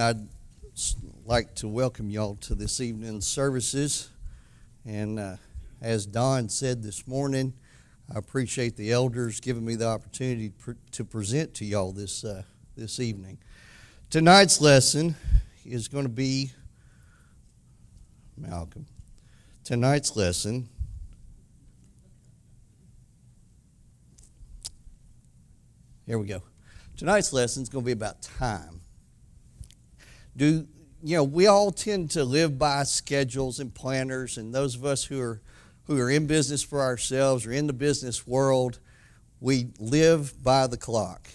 I'd like to welcome y'all to this evening's services. And as Don said this morning, I appreciate the elders giving me the opportunity to present to y'all this evening. Tonight's lesson is going to be Malcolm. Tonight's lesson here we go. Tonight's lesson is going to be about time. We all tend to live by schedules and planners, and those of us who are in business for ourselves or in the business world, we live by the clock.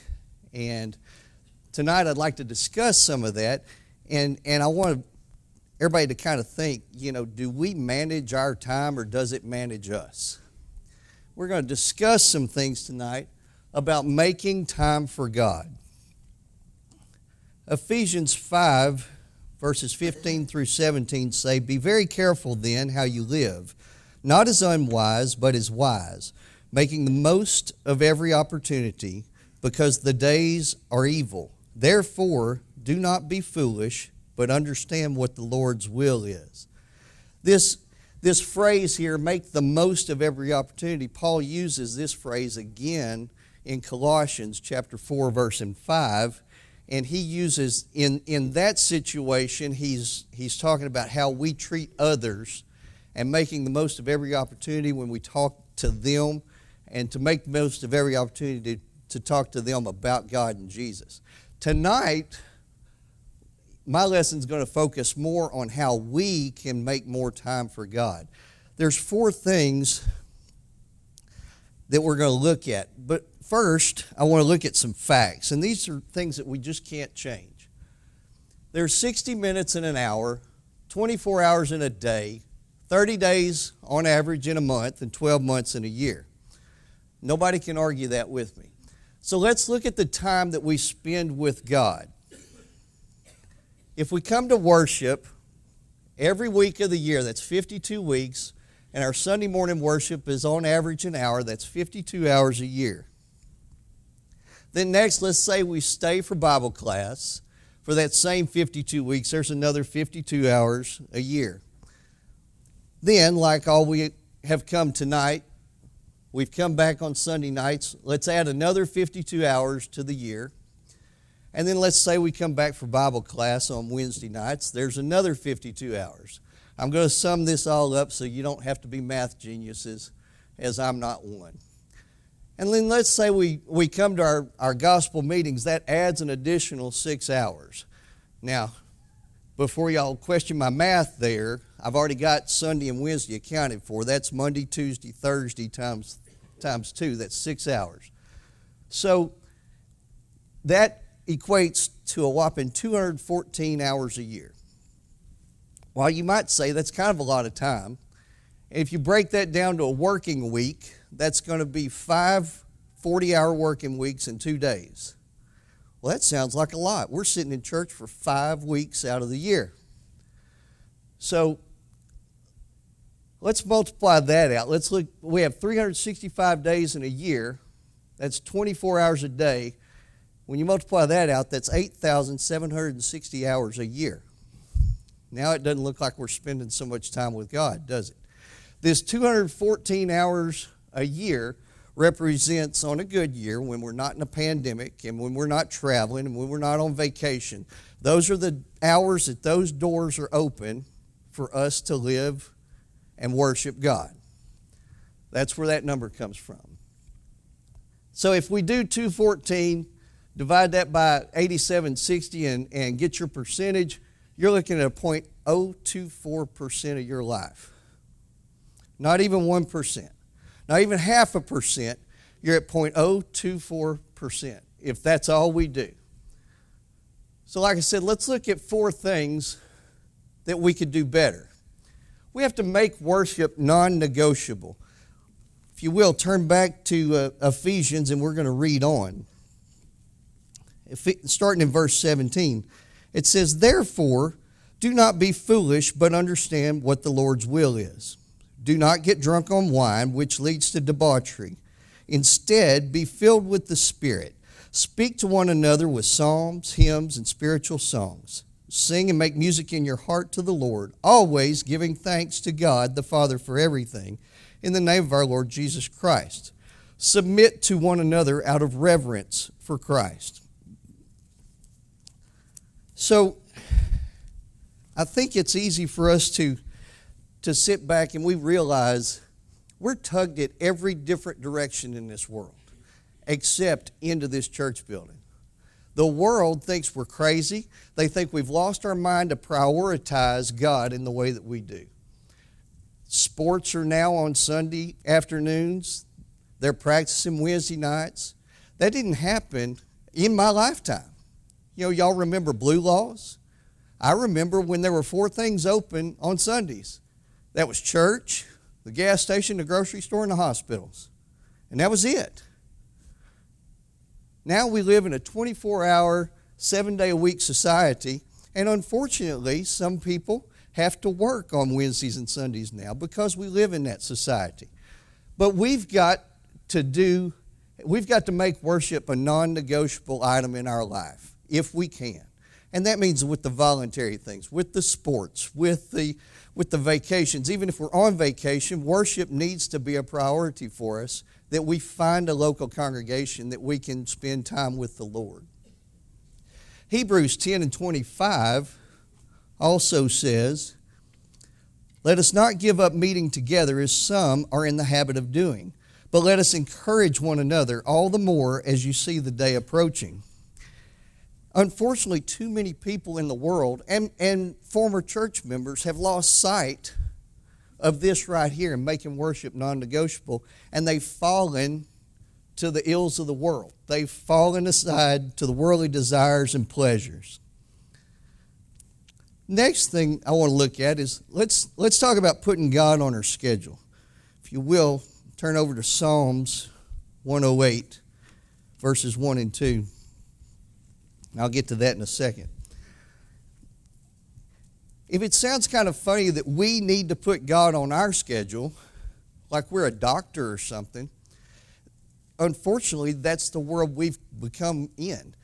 And tonight I'd like to discuss some of that, and I want everybody to kind of think, do we manage our time or does it manage us? We're going to discuss some things tonight about making time for God. Ephesians 5, verses 15 through 17 say, "Be very careful then how you live, not as unwise, but as wise, making the most of every opportunity, because the days are evil. Therefore, do not be foolish, but understand what the Lord's will is." This phrase here, make the most of every opportunity, Paul uses this phrase again in Colossians chapter 4, verse 5. And he uses, in that situation, he's talking about how we treat others and making the most of every opportunity when we talk to them, and to make the most of every opportunity to talk to them about God and Jesus. Tonight, my lesson is going to focus more on how we can make more time for God. There's 4 things that we're going to look at. But first, I want to look at some facts. And these are things that we just can't change. There's 60 minutes in an hour, 24 hours in a day, 30 days on average in a month, and 12 months in a year. Nobody can argue that with me. So let's look at the time that we spend with God. If we come to worship every week of the year, that's 52 weeks, and our Sunday morning worship is on average an hour, that's 52 hours a year. Then next, let's say we stay for Bible class for that same 52 weeks. There's another 52 hours a year. Then, like all we have come tonight, we've come back on Sunday nights. Let's add another 52 hours to the year. And then let's say we come back for Bible class on Wednesday nights. There's another 52 hours. I'm going to sum this all up so you don't have to be math geniuses, as I'm not one. And then let's say we come to our gospel meetings. That adds an additional 6 hours. Now, before y'all question my math there, I've already got Sunday and Wednesday accounted for. That's Monday, Tuesday, Thursday times 2. That's 6 hours. So that equates to a whopping 214 hours a year. While you might say that's kind of a lot of time, if you break that down to a working week, that's going to be 5 40-hour working weeks in 2 days. Well, that sounds like a lot. We're sitting in church for 5 weeks out of the year. So let's multiply that out. Let's look. We have 365 days in a year. That's 24 hours a day. When you multiply that out, that's 8,760 hours a year. Now it doesn't look like we're spending so much time with God, does it? This 214 hours a year represents, on a good year, when we're not in a pandemic and when we're not traveling and when we're not on vacation, those are the hours that those doors are open for us to live and worship God. That's where that number comes from. So if we do 214, divide that by 8760 and get your percentage, you're looking at a 0.024% of your life. Not even 1%. Not even 0.5%. You're at 0.024% if that's all we do. So like I said, let's look at 4 things that we could do better. We have to make worship non-negotiable. If you will, turn back to Ephesians and we're going to read on. Starting in verse 17. It says, "Therefore, do not be foolish, but understand what the Lord's will is. Do not get drunk on wine, which leads to debauchery. Instead, be filled with the Spirit. Speak to one another with psalms, hymns, and spiritual songs. Sing and make music in your heart to the Lord, always giving thanks to God the Father for everything, in the name of our Lord Jesus Christ. Submit to one another out of reverence for Christ. So, I think it's easy for us to sit back and we realize we're tugged at every different direction in this world, except into this church building. The world thinks we're crazy. They think we've lost our mind to prioritize God in the way that we do. Sports are now on Sunday afternoons. They're practicing Wednesday nights. That didn't happen in my lifetime. You know, y'all remember Blue Laws? I remember when there were 4 things open on Sundays. That was church, the gas station, the grocery store, and the hospitals. And that was it. Now we live in a 24-hour, 7-day-a-week society, and unfortunately, some people have to work on Wednesdays and Sundays now because we live in that society. But we've got to make worship a non-negotiable item in our life, if we can. And that means with the voluntary things, with the sports, with the vacations. Even if we're on vacation, worship needs to be a priority for us, that we find a local congregation that we can spend time with the Lord. Hebrews 10:25 also says, "Let us not give up meeting together as some are in the habit of doing, but let us encourage one another all the more as you see the day approaching." Unfortunately, too many people in the world and former church members have lost sight of this right here and making worship non-negotiable, and they've fallen to the ills of the world. They've fallen aside to the worldly desires and pleasures. Next thing I want to look at is let's talk about putting God on our schedule. If you will, turn over to Psalms 108, verses 1 and 2. I'll get to that in a second. If it sounds kind of funny that we need to put God on our schedule, like we're a doctor or something, unfortunately, that's the world we've become in.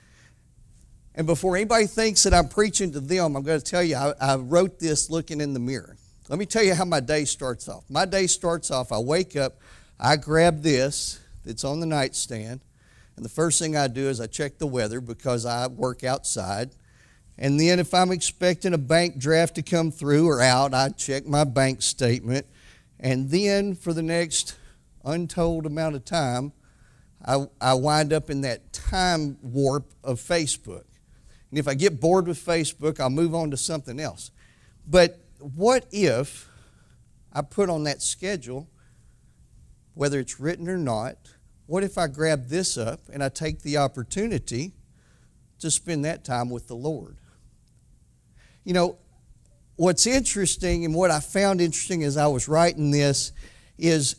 And before anybody thinks that I'm preaching to them, I'm going to tell you, I wrote this looking in the mirror. Let me tell you how my day starts off. My day starts off, I wake up, I grab this that's on the nightstand, and the first thing I do is I check the weather because I work outside. And then if I'm expecting a bank draft to come through or out, I check my bank statement. And then for the next untold amount of time, I wind up in that time warp of Facebook. And if I get bored with Facebook, I'll move on to something else. But what if I put on that schedule, whether it's written or not, what if I grab this up and I take the opportunity to spend that time with the Lord? You know, what's interesting and what I found interesting as I was writing this is,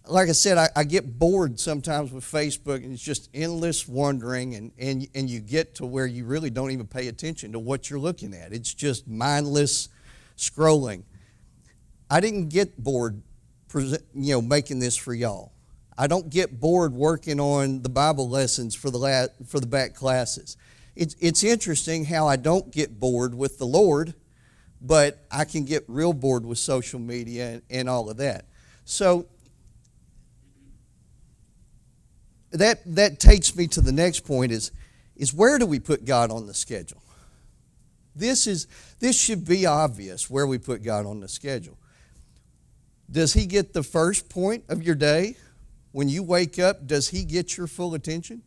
like I said, I get bored sometimes with Facebook, and it's just endless wandering, and you get to where you really don't even pay attention to what you're looking at. It's just mindless scrolling. I didn't get bored, making this for y'all. I don't get bored working on the Bible lessons for the back classes. It's interesting how I don't get bored with the Lord, but I can get real bored with social media and all of that. So that takes me to the next point is where do we put God on the schedule? This should be obvious where we put God on the schedule. Does He get the first point of your day? When you wake up, does He get your full attention?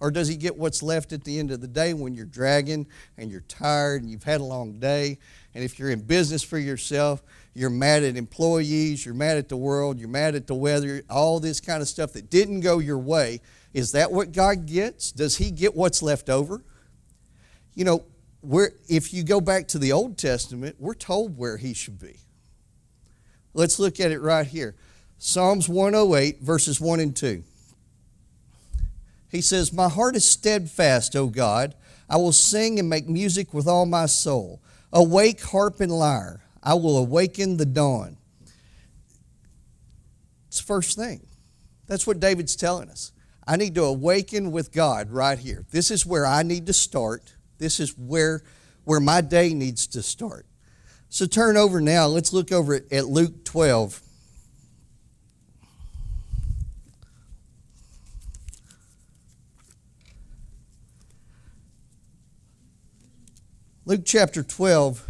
Or does He get what's left at the end of the day when you're dragging and you're tired and you've had a long day? And if you're in business for yourself, you're mad at employees, you're mad at the world, you're mad at the weather, all this kind of stuff that didn't go your way. Is that what God gets? Does He get what's left over? You know, if you go back to the Old Testament, we're told where He should be. Let's look at it right here. Psalms 108, verses 1 and 2. He says, "My heart is steadfast, O God. I will sing and make music with all my soul. Awake, harp and lyre. I will awaken the dawn." It's the first thing. That's what David's telling us. I need to awaken with God right here. This is where I need to start. This is where where my day needs to start. So turn over now. Let's look over at Luke 12. Luke chapter 12,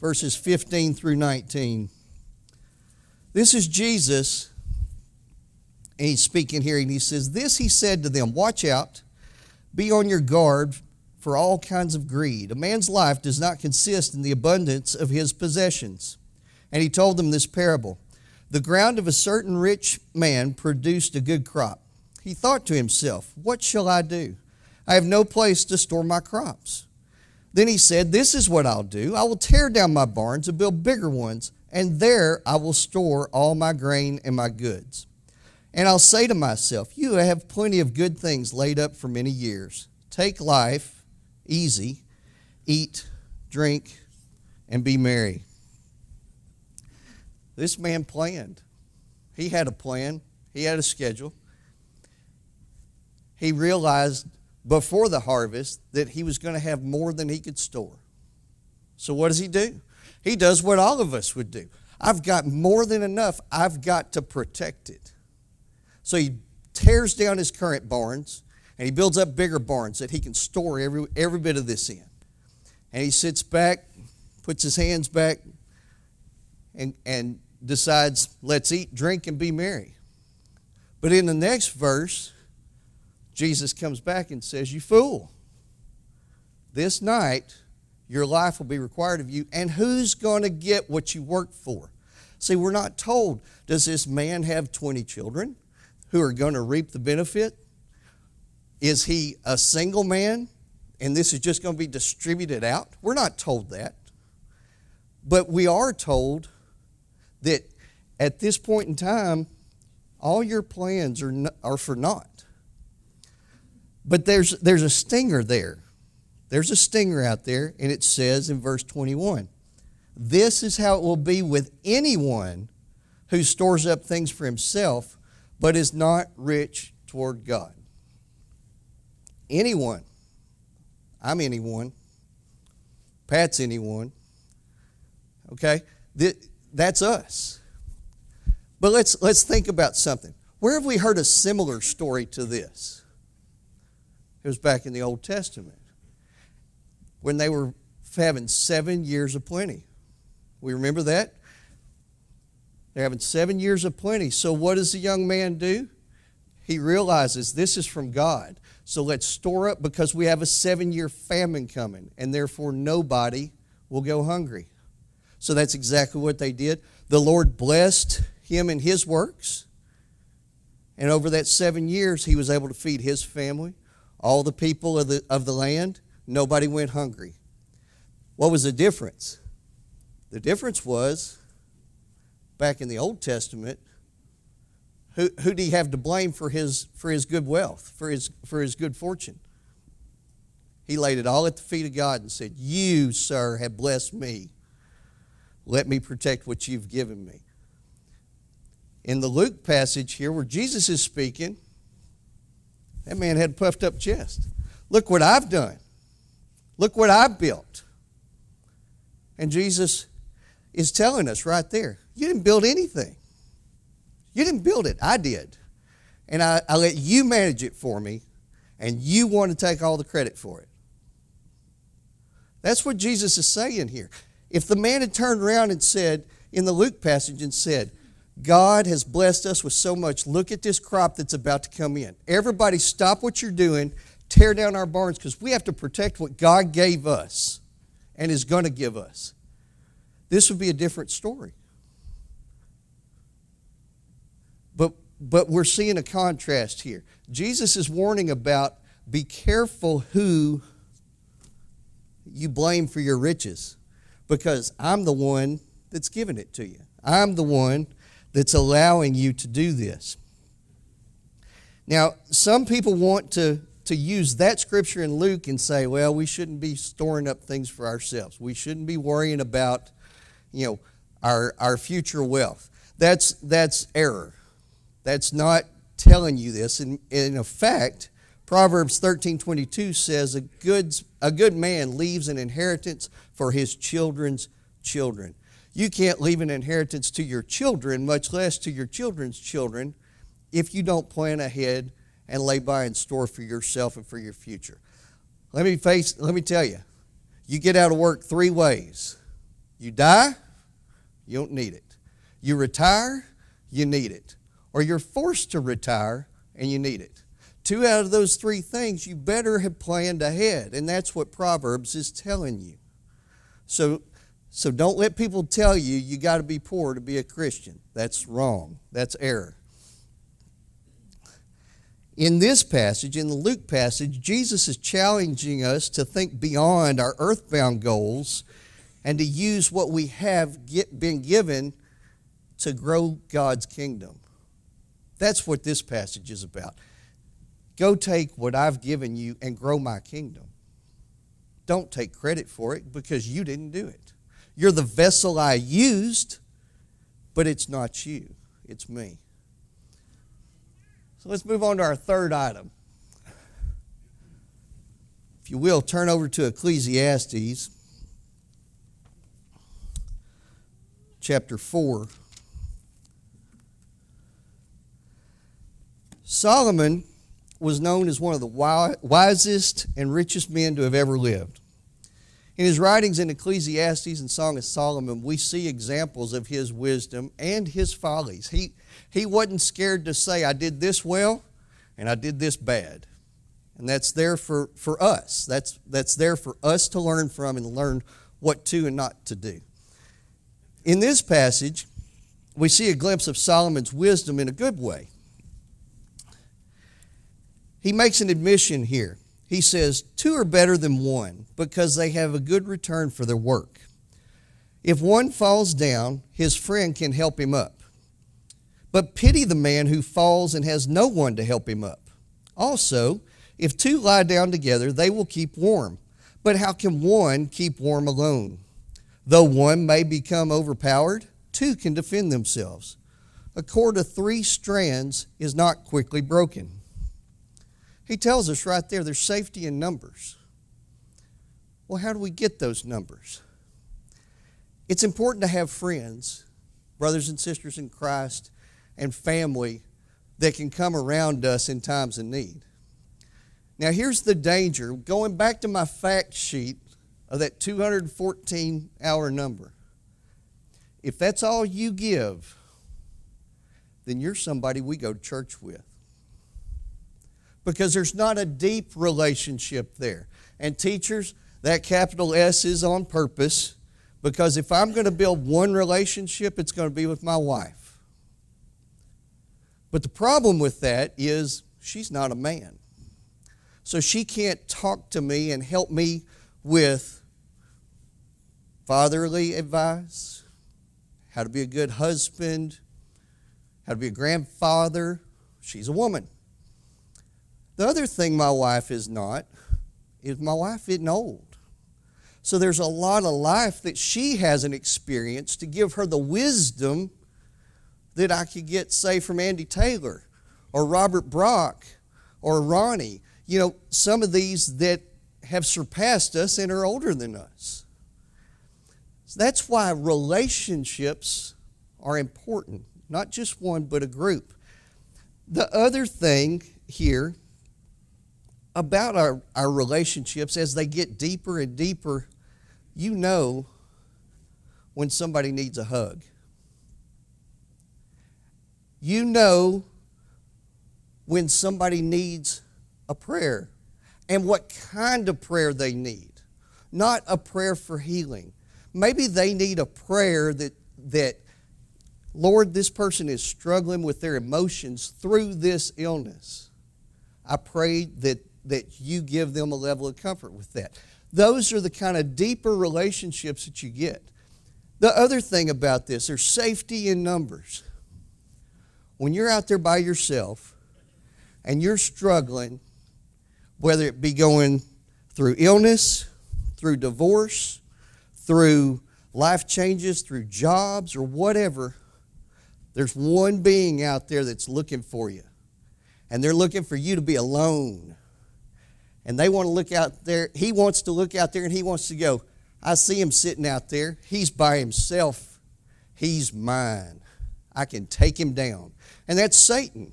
verses 15 through 19. This is Jesus, and he's speaking here, and he says, "This he said to them, watch out, be on your guard for all kinds of greed. A man's life does not consist in the abundance of his possessions." And he told them this parable. The ground of a certain rich man produced a good crop. He thought to himself, what shall I do? I have no place to store my crops. Then he said, this is what I'll do. I will tear down my barns and build bigger ones, and there I will store all my grain and my goods. And I'll say to myself, you have plenty of good things laid up for many years. Take life easy, eat, drink, and be merry. This man planned. He had a plan. He had a schedule. He realized before the harvest that he was going to have more than he could store. So what does he do? He does what all of us would do. I've got more than enough. I've got to protect it. So he tears down his current barns and he builds up bigger barns that he can store every bit of this in. And he sits back, puts his hands back, and decides, let's eat, drink, and be merry. But in the next verse, Jesus comes back and says, you fool, this night your life will be required of you, and who's going to get what you worked for? See, we're not told, does this man have 20 children who are going to reap the benefit? Is he a single man and this is just going to be distributed out? We're not told that. But we are told that at this point in time, all your plans are for naught. But there's a stinger there. There's a stinger out there, and it says in verse 21, this is how it will be with anyone who stores up things for himself, but is not rich toward God. Anyone. I'm anyone. Pat's anyone. Okay? That's us. But let's think about something. Where have we heard a similar story to this? It was back in the Old Testament when they were having 7 years of plenty. We remember that? They're having 7 years of plenty. So what does the young man do? He realizes this is from God. So let's store up because we have a 7-year famine coming, and therefore nobody will go hungry. So that's exactly what they did. The Lord blessed him in his works, and over that 7 years he was able to feed his family, all the people of the land. Nobody went hungry. What was the difference? The difference was, back in the Old Testament, who did he have to blame for his good wealth, for his good fortune? He laid it all at the feet of God and said, you, sir, have blessed me. Let me protect what you've given me. In the Luke passage here where Jesus is speaking, that man had a puffed up chest. Look what I've done. Look what I've built. And Jesus is telling us right there, you didn't build anything. You didn't build it. I did. And I let you manage it for me, and you want to take all the credit for it. That's what Jesus is saying here. If the man had turned around and said, in the Luke passage, and said, God has blessed us with so much. Look at this crop that's about to come in. Everybody stop what you're doing. Tear down our barns because we have to protect what God gave us and is going to give us. This would be a different story. But we're seeing a contrast here. Jesus is warning about be careful who you blame for your riches because I'm the one that's giving it to you. I'm the one that's allowing you to do this. Now, some people want to use that scripture in Luke and say, well, we shouldn't be storing up things for ourselves. We shouldn't be worrying about, our future wealth. That's error. That's not telling you this. And in effect, Proverbs 13:22 says, a good man leaves an inheritance for his children's children. You can't leave an inheritance to your children, much less to your children's children, if you don't plan ahead and lay by and store for yourself and for your future. Let me tell you, you get out of work 3 ways. You die, you don't need it. You retire, you need it. Or you're forced to retire and you need it. 2 out of those 3 things you better have planned ahead, and that's what Proverbs is telling you. So don't let people tell you you got to be poor to be a Christian. That's wrong. That's error. In this passage, in the Luke passage, Jesus is challenging us to think beyond our earthbound goals and to use what we have been given to grow God's kingdom. That's what this passage is about. Go take what I've given you and grow my kingdom. Don't take credit for it because you didn't do it. You're the vessel I used, but it's not you. It's me. So let's move on to our third item. If you will, turn over to Ecclesiastes chapter 4. Solomon was known as one of the wisest and richest men to have ever lived. In his writings in Ecclesiastes and Song of Solomon, we see examples of his wisdom and his follies. He wasn't scared to say, I did this well and I did this bad. And that's there for us. That's there for us to learn from and learn what to and not to do. In this passage, we see a glimpse of Solomon's wisdom in a good way. He makes an admission here. He says, 2 are better than 1 because they have a good return for their work. If one falls down, his friend can help him up. But pity the man who falls and has no one to help him up. Also, if 2 lie down together, they will keep warm. But how can one keep warm alone? Though one may become overpowered, 2 can defend themselves. A cord of 3 strands is not quickly broken. He tells us right there, there's safety in numbers. Well, how do we get those numbers? It's important to have friends, brothers and sisters in Christ, and family that can come around us in times of need. Now, here's the danger. Going back to my fact sheet of that 214-hour number, if that's all you give, then you're somebody we go to church with. Because there's not a deep relationship there. And teachers, that capital S is on purpose, because if I'm going to build one relationship, it's going to be with my wife. But the problem with that is she's not a man. So she can't talk to me and help me with fatherly advice, how to be a good husband, how to be a grandfather. She's a woman. The other thing my wife is not is my wife isn't old. So there's a lot of life that she hasn't experienced to give her the wisdom that I could get, say, from Andy Taylor or Robert Brock or Ronnie. You know, some of these that have surpassed us and are older than us. So that's why relationships are important. Not just one, but a group. The other thing here about our relationships, as they get deeper and deeper, you know when somebody needs a hug. You know when somebody needs a prayer and what kind of prayer they need. Not a prayer for healing. Maybe they need a prayer that Lord, this person is struggling with their emotions through this illness. I pray that you give them a level of comfort with that. Those are the kind of deeper relationships that you get. The other thing about this, there's safety in numbers. When you're out there by yourself and you're struggling, whether it be going through illness, through divorce, through life changes, through jobs or whatever, there's one being out there that's looking for you. And they're looking for you to be alone And they want to look out there. He wants to look out there and he wants to go, I see him sitting out there. He's by himself. He's mine. I can take him down. And that's Satan.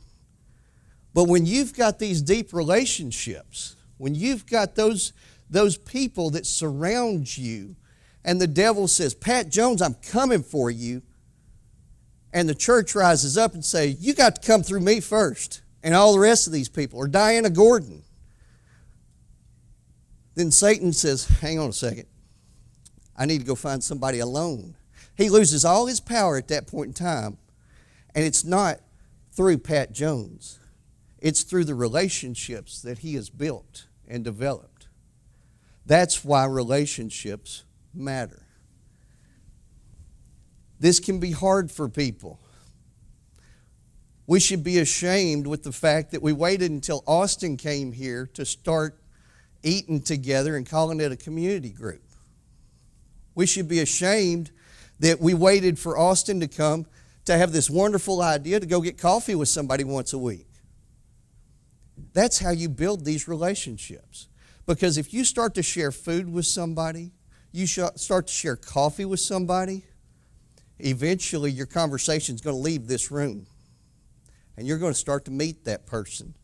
But when you've got these deep relationships, when you've got those people that surround you, and the devil says, Pat Jones, I'm coming for you, and the church rises up and say, you got to come through me first, and all the rest of these people, or Diana Gordon. Then Satan says, hang on a second. I need to go find somebody alone. He loses all his power at that point in time, and it's not through Pat Jones. It's through the relationships that he has built and developed. That's why relationships matter. This can be hard for people. We should be ashamed with the fact that we waited until Austin came here to start eating together and calling it a community group. We should be ashamed that we waited for Austin to come to have this wonderful idea to go get coffee with somebody once a week. That's how you build these relationships. Because if you start to share food with somebody, you start to share coffee with somebody, eventually your conversation is going to leave this room. And you're going to start to meet that person.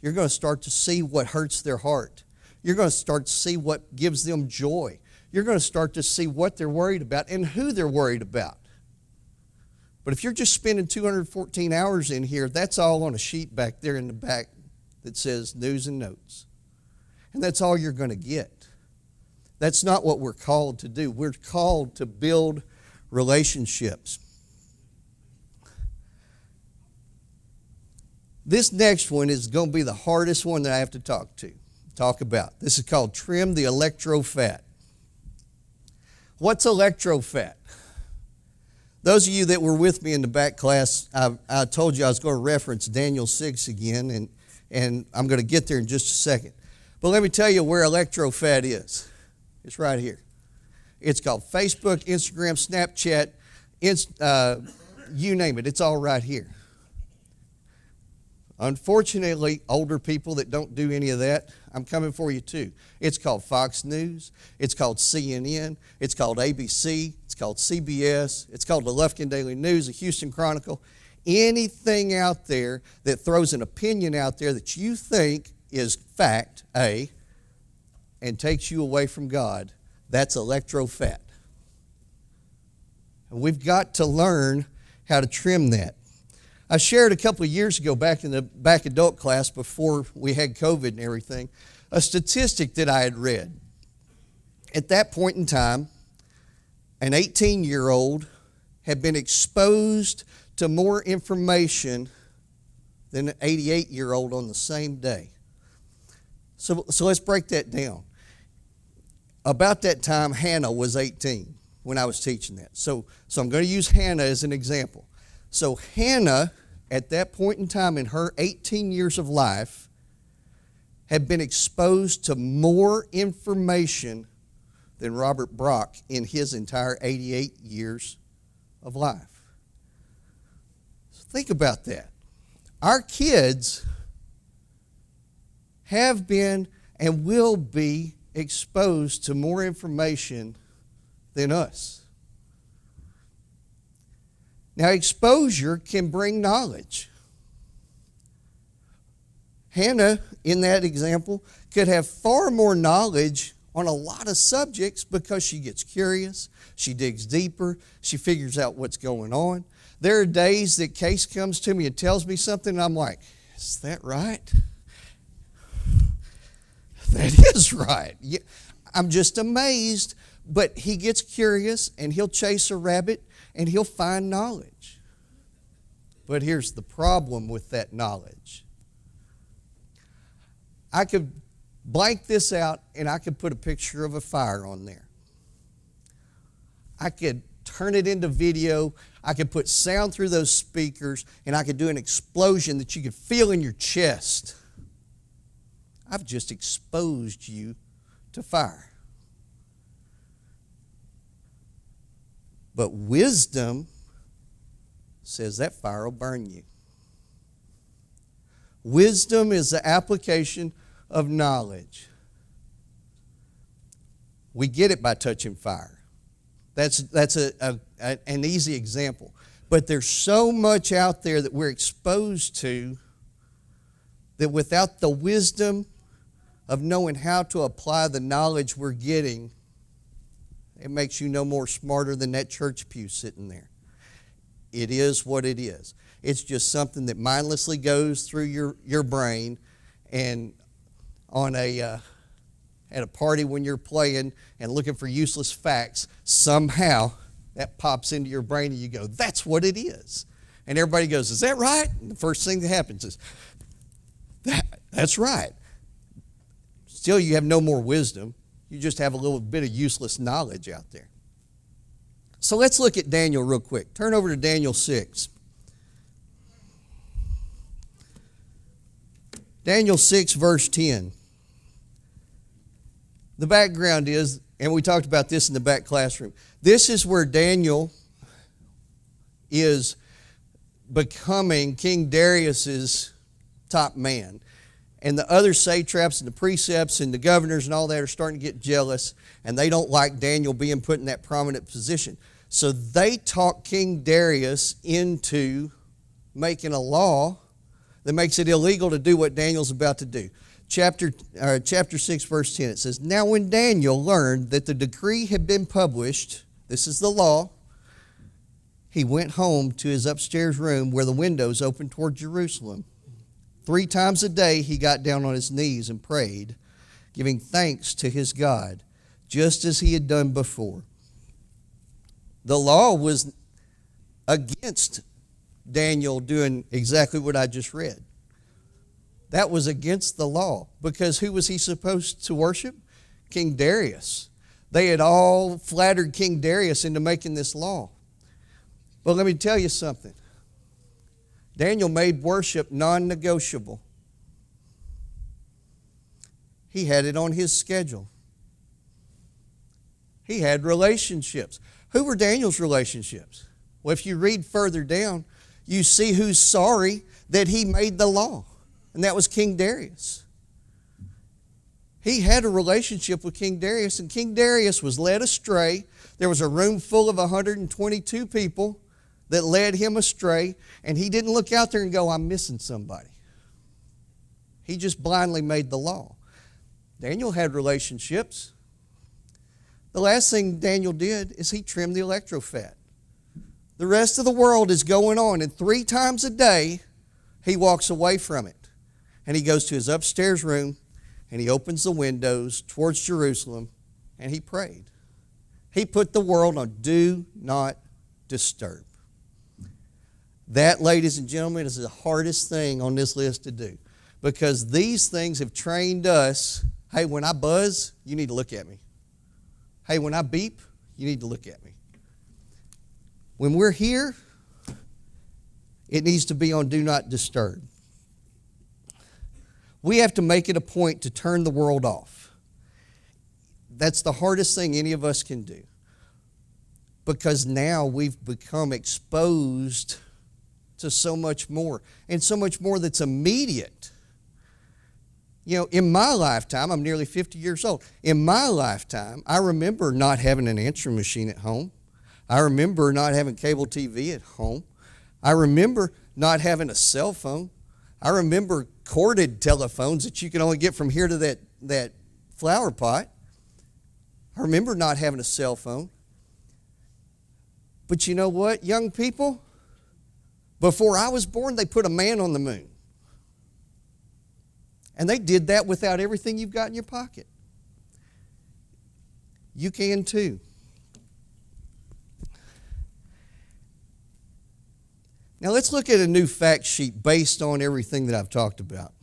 You're going to start to see what hurts their heart. You're going to start to see what gives them joy. You're going to start to see what they're worried about and who they're worried about. But if you're just spending 214 hours in here, that's all on a sheet back there in the back that says news and notes. And that's all you're going to get. That's not what we're called to do. We're called to build relationships. This next one is going to be the hardest one that I have to talk about. This is called trim the electrofat. What's electrofat? Those of you that were with me in the back class, I told you I was going to reference Daniel 6 again, and I'm going to get there in just a second. But let me tell you where electrofat is. It's right here. It's called Facebook, Instagram, Snapchat, you name it. It's all right here. Unfortunately, older people that don't do any of that, I'm coming for you too. It's called Fox News. It's called CNN. It's called ABC. It's called CBS. It's called the Lufkin Daily News, the Houston Chronicle. Anything out there that throws an opinion out there that you think is fact, A, and takes you away from God, that's electrofat. And we've got to learn how to trim that. I shared a couple of years ago back in the back adult class before we had COVID and everything, a statistic that I had read. At that point in time, an 18-year-old had been exposed to more information than an 88-year-old on the same day. So let's break that down. About that time, Hannah was 18 when I was teaching that. So I'm going to use Hannah as an example. So Hannah, at that point in time in her 18 years of life, had been exposed to more information than Robert Brock in his entire 88 years of life. So think about that. Our kids have been and will be exposed to more information than us. Now, exposure can bring knowledge. Hannah, in that example, could have far more knowledge on a lot of subjects because she gets curious, she digs deeper, she figures out what's going on. There are days that Case comes to me and tells me something, and I'm like, is that right? That is right. I'm just amazed, but he gets curious, and he'll chase a rabbit, and he'll find knowledge. But here's the problem with that knowledge. I could blank this out and I could put a picture of a fire on there. I could turn it into video. I could put sound through those speakers and I could do an explosion that you could feel in your chest. I've just exposed you to fire. But wisdom says that fire will burn you. Wisdom is the application of knowledge. We get it by touching fire. That's an easy example. But there's so much out there that we're exposed to that without the wisdom of knowing how to apply the knowledge we're getting, it makes you no more smarter than that church pew sitting there. It is what it is. It's just something that mindlessly goes through your brain, and on at a party when you're playing and looking for useless facts, somehow that pops into your brain and you go, that's what it is. And everybody goes, is that right? And the first thing that happens is, that's right. Still, you have no more wisdom. You just have a little bit of useless knowledge out there. So let's look at Daniel real quick. Turn over to Daniel 6. Daniel 6, verse 10. The background is, and we talked about this in the back classroom, this is where Daniel is becoming King Darius's top man. And the other satraps and the precepts and the governors and all that are starting to get jealous, and they don't like Daniel being put in that prominent position. So they talk King Darius into making a law that makes it illegal to do what Daniel's about to do. Chapter 6, verse 10, it says, now when Daniel learned that the decree had been published, this is the law, he went home to his upstairs room where the windows opened toward Jerusalem. 3 times a day he got down on his knees and prayed, giving thanks to his God, just as he had done before. The law was against Daniel doing exactly what I just read. That was against the law, because who was he supposed to worship? King Darius. They had all flattered King Darius into making this law. But let me tell you something. Daniel made worship non-negotiable. He had it on his schedule. He had relationships. Who were Daniel's relationships? Well, if you read further down, you see who's sorry that he made the law. And that was King Darius. He had a relationship with King Darius, and King Darius was led astray. There was a room full of 122 people that led him astray, and he didn't look out there and go, I'm missing somebody. He just blindly made the law. Daniel had relationships. The last thing Daniel did is he trimmed the electrofat. The rest of the world is going on, and 3 times a day he walks away from it. And he goes to his upstairs room, and he opens the windows towards Jerusalem, and he prayed. He put the world on do not disturb. That, ladies and gentlemen, is the hardest thing on this list to do, because these things have trained us. Hey, when I buzz, you need to look at me. Hey, when I beep, you need to look at me. When we're here, it needs to be on do not disturb. We have to make it a point to turn the world off. That's the hardest thing any of us can do, because now we've become exposed to so much more, and so much more that's immediate. You know, in my lifetime, I'm nearly 50 years old. In my lifetime, I remember not having an answering machine at home. I remember not having cable TV at home. I remember not having a cell phone. I remember corded telephones that you can only get from here to that flower pot. I remember not having a cell phone. But you know what, young people? Before I was born, they put a man on the moon. And they did that without everything you've got in your pocket. You can too. Now let's look at a new fact sheet based on everything that I've talked about.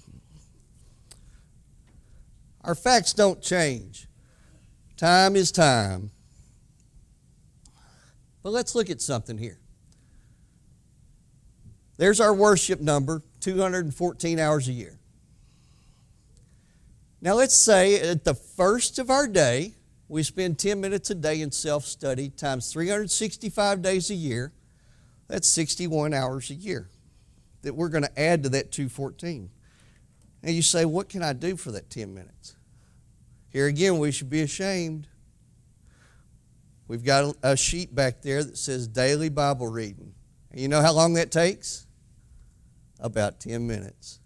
Our facts don't change. Time is time. But let's look at something here. There's our worship number, 214 hours a year. Now let's say at the first of our day, we spend 10 minutes a day in self-study times 365 days a year. That's 61 hours a year that we're going to add to that 214. And you say, what can I do for that 10 minutes? Here again, we should be ashamed. We've got a sheet back there that says daily Bible reading. And you know how long that takes? About 10 minutes.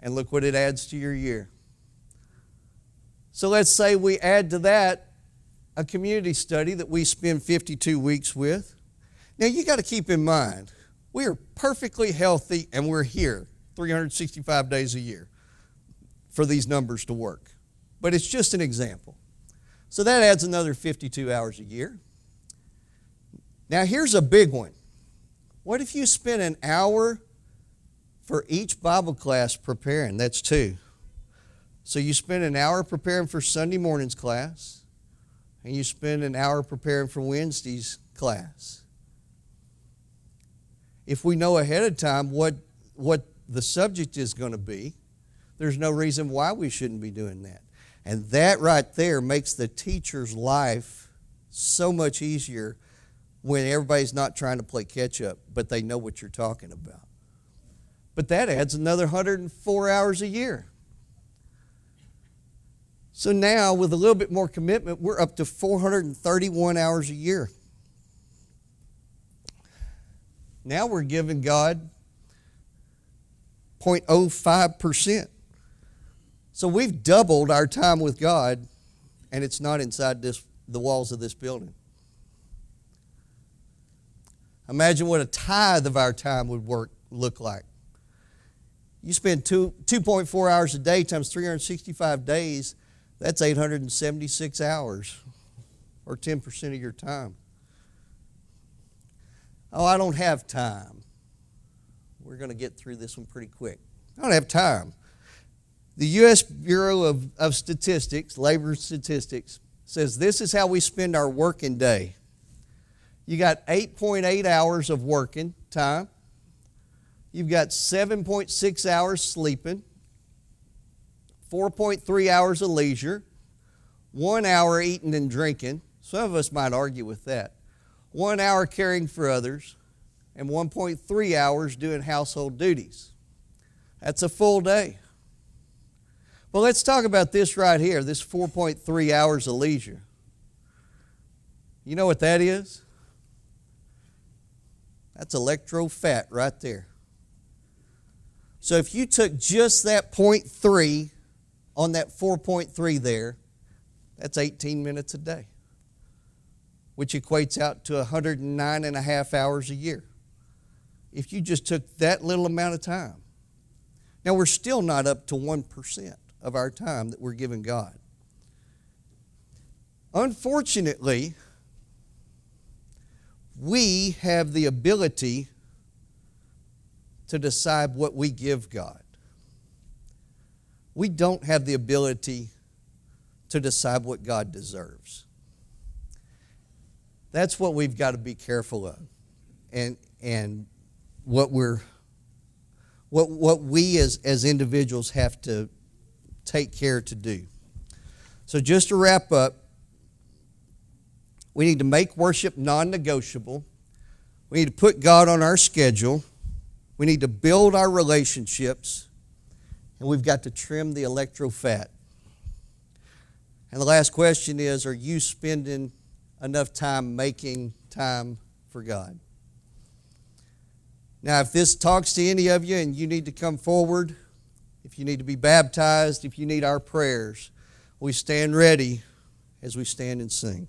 And look what it adds to your year. So let's say we add to that a community study that we spend 52 weeks with. Now you got to keep in mind, we are perfectly healthy and we're here 365 days a year for these numbers to work. But it's just an example. So that adds another 52 hours a year. Now here's a big one. What if you spent an hour for each Bible class preparing? That's 2. So you spend an hour preparing for Sunday morning's class, and you spend an hour preparing for Wednesday's class. If we know ahead of time what the subject is going to be, there's no reason why we shouldn't be doing that. And that right there makes the teacher's life so much easier when everybody's not trying to play catch up, but they know what you're talking about. But that adds another 104 hours a year. So now, with a little bit more commitment, we're up to 431 hours a year. Now we're giving God 0.05%. So we've doubled our time with God, and it's not inside the walls of this building. Imagine what a tithe of our time would look like. You spend 2.4 hours a day times 365 days, that's 876 hours, or 10% of your time. Oh, I don't have time. We're going to get through this one pretty quick. I don't have time. The U.S. Bureau of Statistics, Labor Statistics, says this is how we spend our working day. You got 8.8 hours of working time. You've got 7.6 hours sleeping, 4.3 hours of leisure, 1 hour eating and drinking. Some of us might argue with that. 1 hour caring for others, and 1.3 hours doing household duties. That's a full day. Well, let's talk about this right here, this 4.3 hours of leisure. You know what that is? That's electro-fat right there. So if you took just that 0.3 on that 4.3 there, that's 18 minutes a day, which equates out to 109.5 hours a year. If you just took that little amount of time. Now, we're still not up to 1% of our time that we're giving God. Unfortunately, we have the ability to decide what we give God. We don't have the ability to decide what God deserves. That's what we've got to be careful of. And what we as individuals have to take care to do. So just to wrap up, we need to make worship non-negotiable. We need to put God on our schedule. We need to build our relationships. And we've got to trim the electro-fat. And the last question is, are you spending enough time making time for God? Now, if this talks to any of you and you need to come forward, if you need to be baptized, if you need our prayers, we stand ready as we stand and sing.